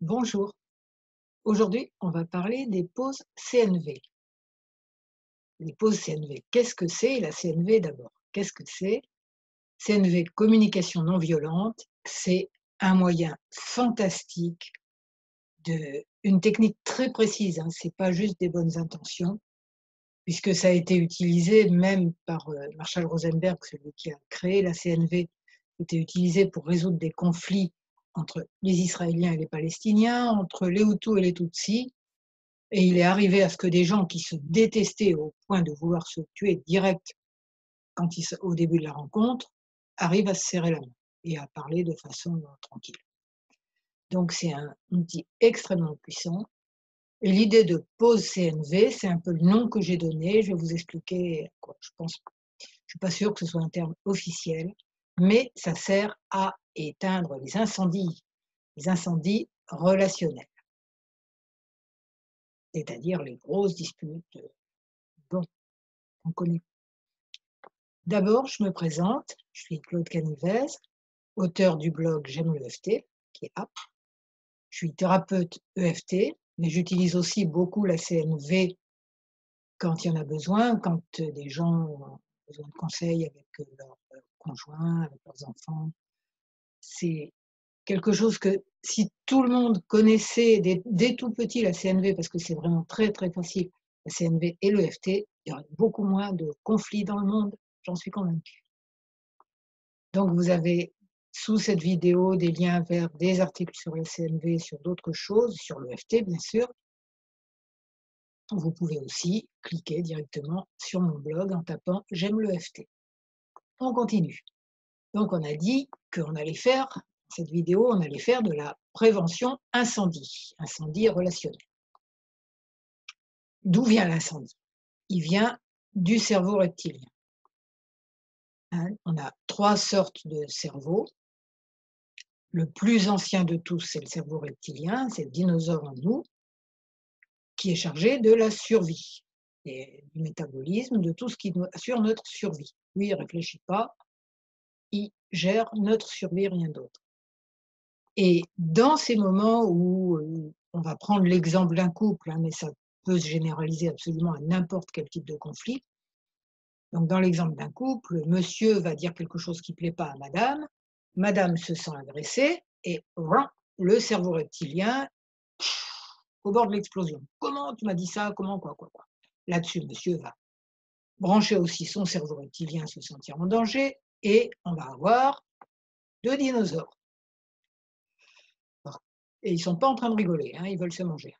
Bonjour, aujourd'hui on va parler des pauses CNV. Les pauses CNV, qu'est-ce que c'est? La CNV d'abord, qu'est-ce que c'est? CNV, communication non violente, c'est un moyen fantastique une technique très précise, hein, c'est pas juste des bonnes intentions, puisque ça a été utilisé même par Marshall Rosenberg, celui qui a créé la CNV, c'était utilisé pour résoudre des conflits entre les Israéliens et les Palestiniens, entre les Hutus et les Tutsis. Et il est arrivé à ce que des gens qui se détestaient au point de vouloir se tuer direct au début de la rencontre, arrivent à se serrer la main et à parler de façon tranquille. Donc c'est un outil extrêmement puissant. Et l'idée de pause CNV, c'est un peu le nom que j'ai donné. Je vais vous expliquer quoi. Je suis pas sûre que ce soit un terme officiel, mais ça sert à éteindre les incendies relationnels, c'est-à-dire les grosses disputes. Bon, on connaît. D'abord, je me présente, je suis Claude Canivez, auteur du blog J'aime l'EFT, qui est app. Je suis thérapeute EFT, mais j'utilise aussi beaucoup la CNV quand il y en a besoin, quand des gens ont besoin de conseils avec leurs conjoints, avec leurs enfants. C'est quelque chose que si tout le monde connaissait dès tout petit la CNV, parce que c'est vraiment très très facile, la CNV et l'EFT, il y aurait beaucoup moins de conflits dans le monde, j'en suis convaincue. Donc vous avez sous cette vidéo des liens vers des articles sur la CNV, sur d'autres choses, sur l'EFT bien sûr. Vous pouvez aussi cliquer directement sur mon blog en tapant «J'aime l'EFT». On continue. Donc on a dit qu'on allait faire, dans cette vidéo, on allait faire de la prévention incendie, incendie relationnel. D'où vient l'incendie? Il vient du cerveau reptilien, hein. On a 3 sortes de cerveaux. Le plus ancien de tous, c'est le cerveau reptilien, c'est le dinosaure en nous, qui est chargé de la survie et du métabolisme, de tout ce qui assure notre survie. Lui, il ne réfléchit pas, il gère notre survie, rien d'autre. Et dans ces moments où, on va prendre l'exemple d'un couple, hein, mais ça peut se généraliser absolument à n'importe quel type de conflit. Donc dans l'exemple d'un couple, monsieur va dire quelque chose qui ne plaît pas à madame, madame se sent agressée et ouin, le cerveau reptilien au bord de l'explosion. «Comment tu m'as dit ça? Comment quoi?» Là-dessus, monsieur va brancher aussi son cerveau reptilien, se sentir en danger et on va avoir 2 dinosaures. Alors et ils sont pas en train de rigoler, hein, ils veulent se manger.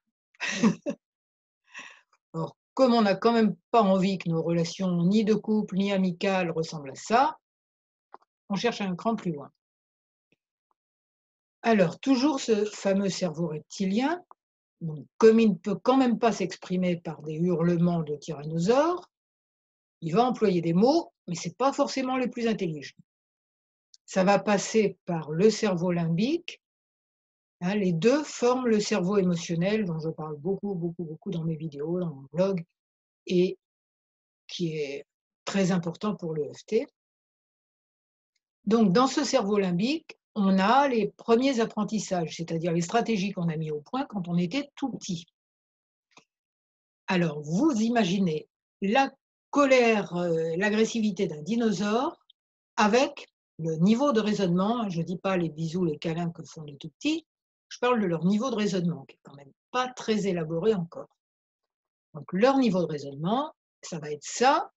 Or, comme on n'a quand même pas envie que nos relations ni de couple ni amicales ressemblent à ça, on cherche un cran plus loin. Alors toujours ce fameux cerveau reptilien, donc comme il ne peut quand même pas s'exprimer par des hurlements de tyrannosaure, il va employer des mots, mais c'est pas forcément les plus intelligents. Ça va passer par le cerveau limbique, hein, les 2 forment le cerveau émotionnel dont je parle beaucoup, beaucoup, beaucoup dans mes vidéos, dans mon blog et qui est très important pour l'EFT. Donc dans ce cerveau limbique, on a les premiers apprentissages, c'est-à-dire les stratégies qu'on a mis au point quand on était tout petit. Alors vous imaginez la colère, l'agressivité d'un dinosaure avec le niveau de raisonnement, hein, je ne dis pas les bisous, les câlins que font les tout petits, je parle de leur niveau de raisonnement qui est quand même pas très élaboré encore. Donc leur niveau de raisonnement, ça va être ça,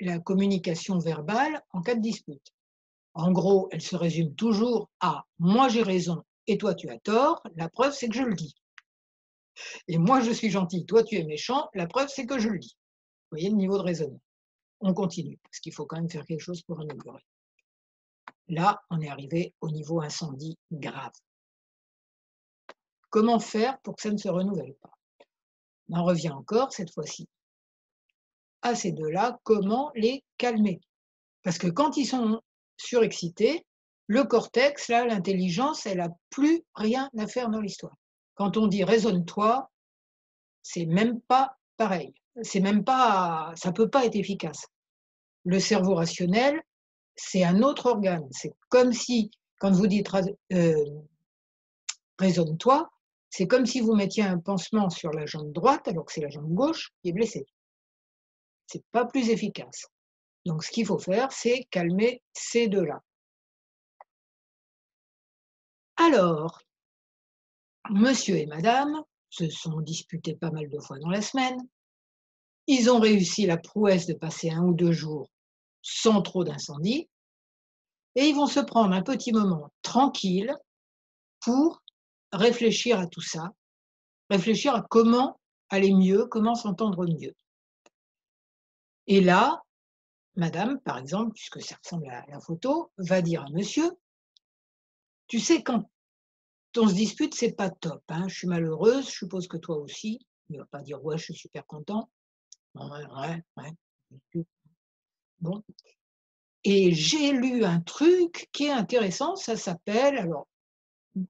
la communication verbale en cas de dispute. En gros, elle se résume toujours à: «Moi j'ai raison et toi tu as tort, la preuve c'est que je le dis. Et moi je suis gentil, toi tu es méchant, la preuve c'est que je le dis». Vous voyez le niveau de raisonnement? On continue, parce qu'il faut quand même faire quelque chose pour améliorer. Là, on est arrivé au niveau incendie grave. Comment faire pour que ça ne se renouvelle pas? On en revient encore cette fois-ci à ces 2-là, comment les calmer? Parce que quand ils sont surexcités, le cortex, là, l'intelligence, elle a plus rien à faire dans l'histoire. Quand on dit: «Raisonne-toi», c'est même pas pareil. C'est même pas ça peut pas être efficace. Le cerveau rationnel, c'est un autre organe. C'est comme si quand vous dites Raisonne-toi, c'est comme si vous mettiez un pansement sur la jambe droite alors que c'est la jambe gauche qui est blessée. C'est pas plus efficace. Donc ce qu'il faut faire, c'est calmer ces 2 là. Alors, monsieur et madame se sont disputés pas mal de fois dans la semaine. Ils ont réussi la prouesse de passer 1 ou 2 jours sans trop d'incendie et ils vont se prendre un petit moment tranquille pour réfléchir à tout ça, réfléchir à comment aller mieux, comment s'entendre mieux. Et là, madame, par exemple, puisque ça ressemble à la photo, va dire à monsieur: «Tu sais, quand on se dispute, c'est pas top, hein, je suis malheureuse, je suppose que toi aussi». Il va pas dire: «Ouais, je suis super content». «Ouais, ouais, ouais». Bon, et j'ai lu un truc qui est intéressant, ça s'appelle alors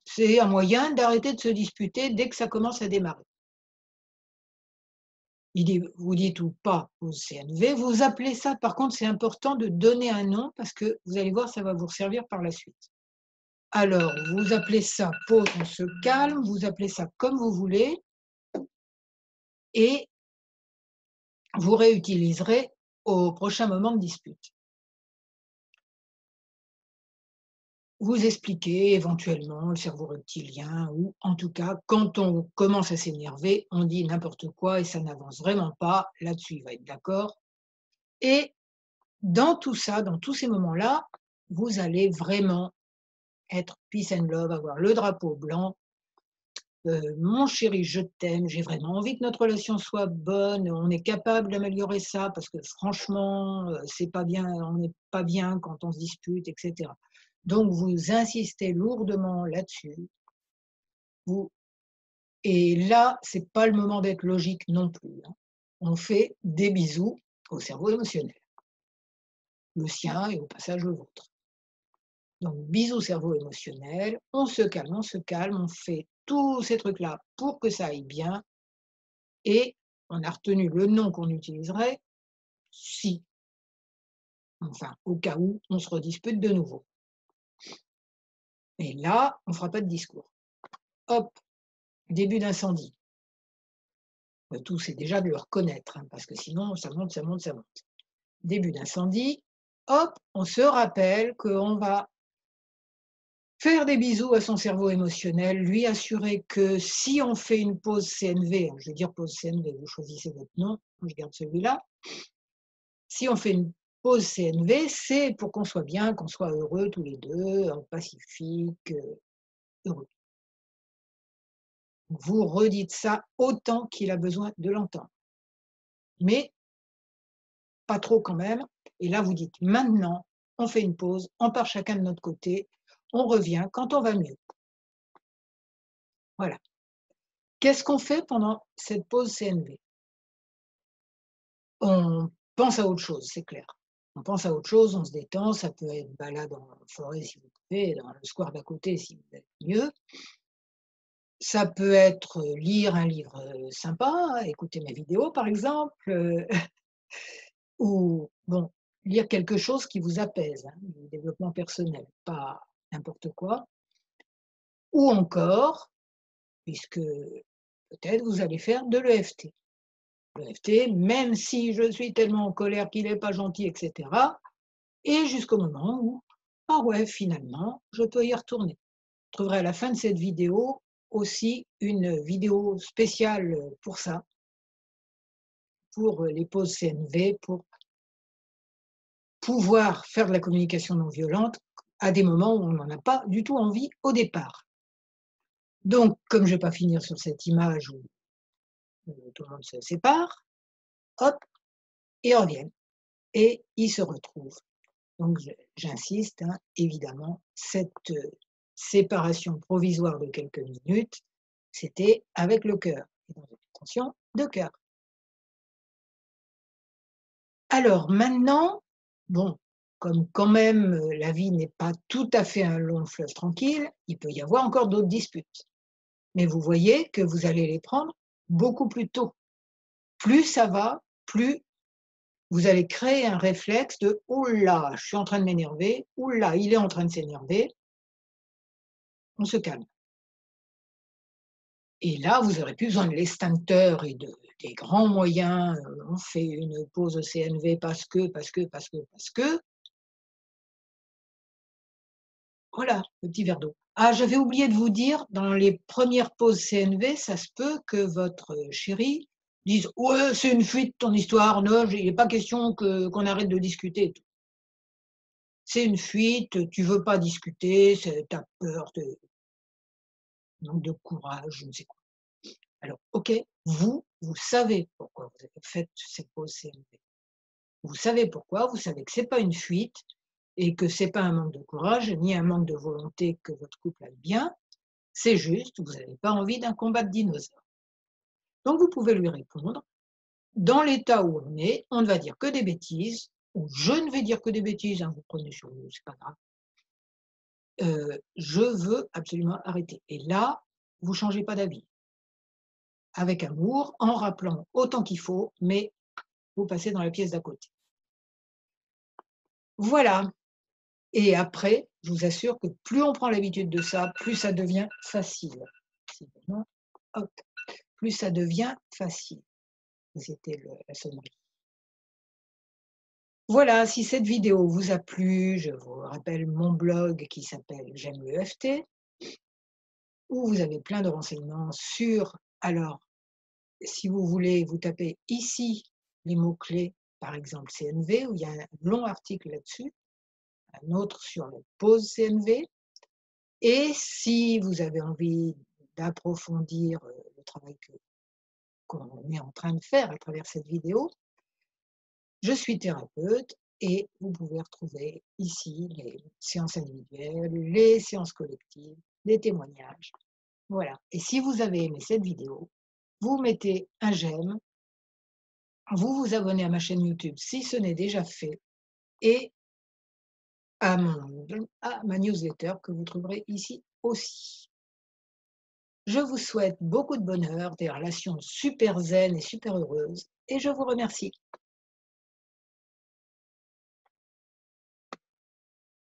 c'est un moyen d'arrêter de se disputer dès que ça commence à démarrer. Il dit vous dites ou pas au CNV, vous appelez ça par contre, c'est important de donner un nom parce que vous allez voir, ça va vous servir par la suite. Alors, vous appelez ça pause, on se calme, vous appelez ça comme vous voulez et vous réutiliserez au prochain moment de dispute. Vous expliquez éventuellement le cerveau reptilien ou en tout cas, quand on commence à s'énerver, on dit n'importe quoi et ça n'avance vraiment pas. Là-dessus, il va être d'accord et dans tout ça, dans tous ces moments-là, vous allez vraiment être peace and love, avoir le drapeau blanc. «Mon chéri, je t'aime, j'ai vraiment envie que notre relation soit bonne, on est capable d'améliorer ça parce que franchement, c'est pas bien, on n'est pas bien quand on se dispute» et cetera. Donc vous insistez lourdement là-dessus, vous et là, c'est pas le moment d'être logique non plus, hein. On fait des bisous au cerveau émotionnel, le sien et au passage le vôtre. Donc bisous cerveau émotionnel, on se calme, on fait tous ces trucs-là pour que ça aille bien. Et on a retenu le nom qu'on utiliserait si, enfin, au cas où on se redispute de nouveau. Et là, on ne fera pas de discours. Hop, début d'incendie. Le tout, c'est déjà de le reconnaître, hein, parce que sinon, ça monte, ça monte, ça monte. Début d'incendie, hop, on se rappelle qu'on va faire des bisous à son cerveau émotionnel, lui assurer que si on fait une pause CNV, je vais dire pause CNV, vous choisissez votre nom, je garde celui-là. Si on fait une pause CNV, c'est pour qu'on soit bien, qu'on soit heureux tous les 2, pacifique, heureux. Vous redites ça autant qu'il a besoin de l'entendre, mais pas trop quand même et là vous dites: «Maintenant, on fait une pause, on part chacun de notre côté, on revient quand on va mieux». Voilà. Qu'est-ce qu'on fait pendant cette pause CNV? On pense à autre chose, c'est clair. On pense à autre chose, on se détend, ça peut être balade en forêt si vous pouvez, dans le square d'à côté si vous êtes mieux. Ça peut être, lire un livre, sympa, écouter mes vidéos par exemple, ou bon, lire quelque chose qui vous apaise, hein, du développement personnel, pas n'importe quoi. Ou encore, puisque peut-être vous allez faire de l'EFT. L'EFT, même si je suis tellement en colère qu'il est pas gentil et cetera, et jusqu'au moment où: «Ah ouais, finalement, je peux y retourner». Vous trouverez à la fin de cette vidéo aussi une vidéo spéciale, pour ça. Pour les pauses CNV, pour pouvoir faire de la communication non violente à des moments où on n'en a pas du tout envie au départ. Donc, comme je ne vais pas finir sur cette image où tout le monde se sépare, hop, ils reviennent et ils se retrouvent. Donc, j'insiste, hein, évidemment, cette séparation provisoire de quelques minutes, c'était avec le cœur et dans une intention de cœur. Alors maintenant, bon, comme quand même, la vie n'est pas tout à fait un long fleuve tranquille, il peut y avoir encore d'autres disputes. Mais vous voyez que vous allez les prendre beaucoup plus tôt. Plus ça va, plus vous allez créer un réflexe de: «Ouh là, je suis en train de m'énerver. Ouh là, il est en train de s'énerver». On se calme. Et là, vous n'aurez plus besoin de l'extincteur et des grands moyens, on fait une pause CNV parce que. Voilà, le petit verre d'eau. Ah, j'avais oublié de vous dire, dans les premières pauses CNV, ça se peut que votre chéri dise: «Ouais, c'est une fuite ton histoire, non, il n'est pas question qu'on arrête de discuter et tout. C'est une fuite, tu veux pas discuter, tu as peur, tu manque de courage», je ne sais quoi. Alors OK, vous savez pourquoi vous avez fait cette pause CNV. Vous savez pourquoi, vous savez que c'est pas une fuite et que c'est pas un manque de courage, ni un manque de volonté que votre couple aille bien. C'est juste, vous n'avez pas envie d'un combat de dinosaures. Donc vous pouvez lui répondre: «Dans l'état où on est, on ne va dire que des bêtises» ou «Je ne vais dire que des bêtises, hein, vous prenez sur vous, c'est pas grave. Je veux absolument arrêter» et là, vous changez pas d'avis. Avec amour, en rappelant autant qu'il faut, mais vous passez dans la pièce d'à côté. Voilà, et après, je vous assure que plus on prend l'habitude de ça, plus ça devient facile. Si maintenant, hop, plus ça devient facile. C'était la sonnerie. Voilà, si cette vidéo vous a plu, je vous rappelle mon blog qui s'appelle J'aime le FT, où vous avez plein de renseignements sur, alors, si vous voulez, vous tapez ici les mots-clés, par exemple CNV, où il y a un long article là-dessus, un autre sur la pause CNV. Et si vous avez envie d'approfondir le travail qu'on est en train de faire à travers cette vidéo, je suis thérapeute et vous pouvez retrouver ici les séances individuelles, les séances collectives, les témoignages. Voilà. Et si vous avez aimé cette vidéo, vous mettez un j'aime, vous vous abonnez à ma chaîne YouTube si ce n'est déjà fait et à ma newsletter que vous trouverez ici aussi. Je vous souhaite beaucoup de bonheur, des relations super zen et super heureuses et je vous remercie.